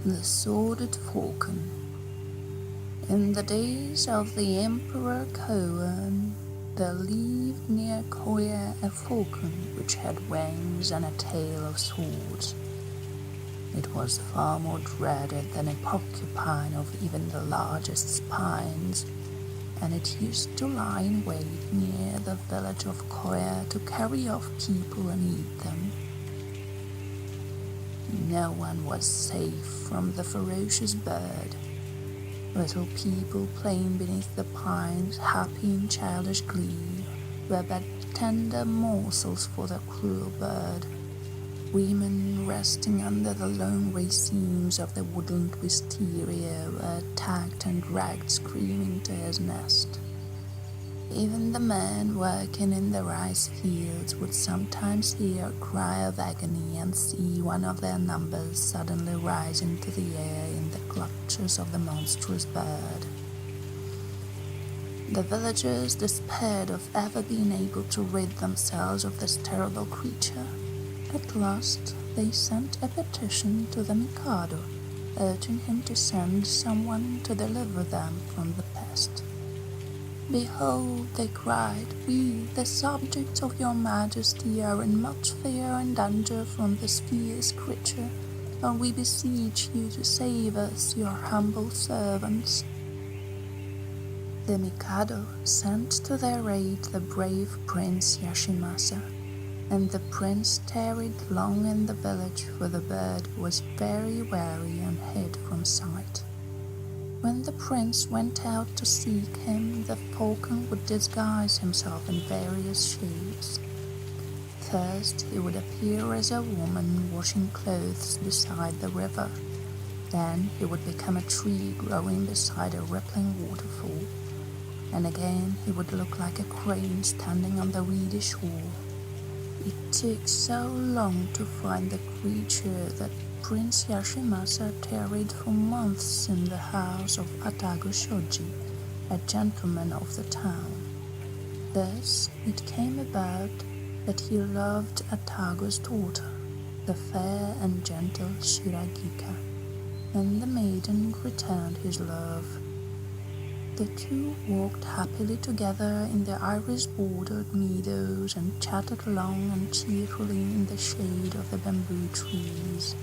The Sordid Falcon. In the days of the Emperor Coan, there lived near Koya a falcon which had wings and a tail of swords. It was far more dreaded than a porcupine of even the largest spines, and it used to lie in wait near the village of Koya to carry off people and eat them. No one was safe from the ferocious bird. Little people playing beneath the pines, happy in childish glee, were but tender morsels for the cruel bird. Women resting under the lone racemes of the woodland wisteria were attacked and dragged screaming to his nest. Even the men working in the rice fields would sometimes hear a cry of agony and see one of their numbers suddenly rise into the air in the clutches of the monstrous bird. The villagers despaired of ever being able to rid themselves of this terrible creature. At last, they sent a petition to the Mikado, urging him to send someone to deliver them from the pest. "Behold," they cried, "we, the subjects of your majesty, are in much fear and danger from this fierce creature, and we beseech you to save us, your humble servants." The Mikado sent to their aid the brave Prince Yashimasa, and the prince tarried long in the village, for the bird was very wary and hid from sight. When the prince went out to seek him, the falcon would disguise himself in various shapes. First, he would appear as a woman washing clothes beside the river. Then he would become a tree growing beside a rippling waterfall. And again he would look like a crane standing on the reedy shore. It took so long to find the creature that Prince Yashimasa tarried for months in the house of Atago Shoji, a gentleman of the town. Thus it came about that he loved Atago's daughter, the fair and gentle Shiragika, and the maiden returned his love. The two walked happily together in the iris-bordered meadows and chatted long and cheerfully in the shade of the bamboo trees.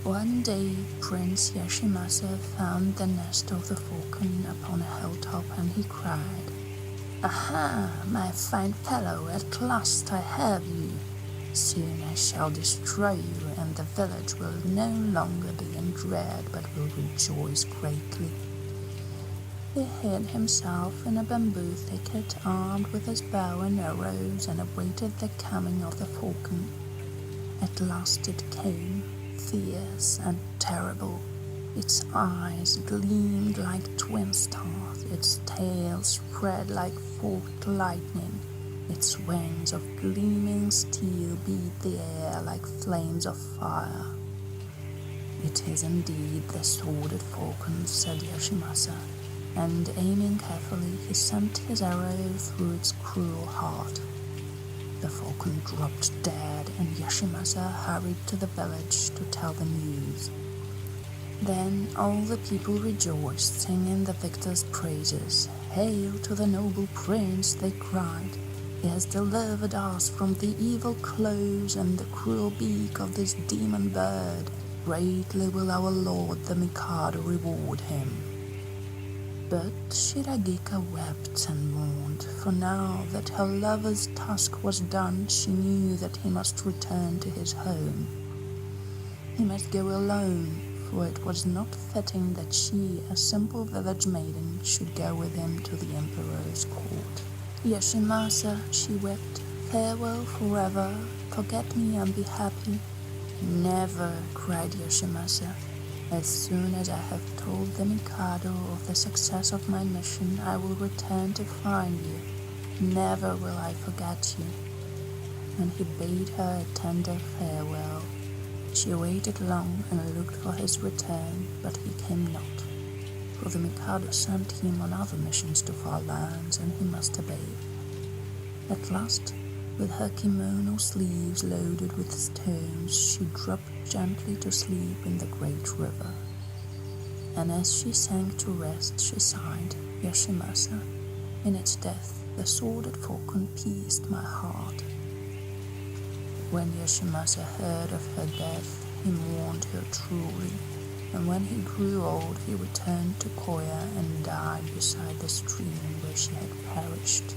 One day, Prince Yashimasa found the nest of the falcon upon a hilltop, and he cried, "Aha, my fine fellow, at last I have you. Soon I shall destroy you, and the village will no longer be in dread, but will rejoice greatly." He hid himself in a bamboo thicket, armed with his bow and arrows, and awaited the coming of the falcon. At last it came, fierce and terrible. Its eyes gleamed like twin stars, its tail spread like forked lightning, its wings of gleaming steel beat the air like flames of fire. "It is indeed the Sordid Falcon," said Yashimasa, and aiming carefully, he sent his arrow through its cruel heart. The falcon dropped dead, and Yashimasa hurried to the village to tell the news. Then all the people rejoiced, singing the victor's praises. "Hail to the noble prince," they cried. "He has delivered us from the evil claws and the cruel beak of this demon bird. Greatly will our lord the Mikado reward him." But Shiragika wept and mourned, for now that her lover's task was done, she knew that he must return to his home. He must go alone, for it was not fitting that she, a simple village maiden, should go with him to the emperor's court. "Yashimasa," she wept, "farewell forever. Forget me and be happy." "Never," cried Yashimasa. "As soon as I have told the Mikado of the success of my mission, I will return to find you. Never will I forget you." And he bade her a tender farewell. She waited long and looked for his return, but he came not, for the Mikado sent him on other missions to far lands, and he must obey. At last, with her kimono sleeves loaded with stones, she dropped gently to sleep in the great river. And as she sank to rest, she sighed, Yoshimasa, in its death the sordid Falcon pierced my heart. When Yoshimasa heard of her death, he mourned her truly, and when he grew old, he returned to Koya and died beside the stream where she had perished.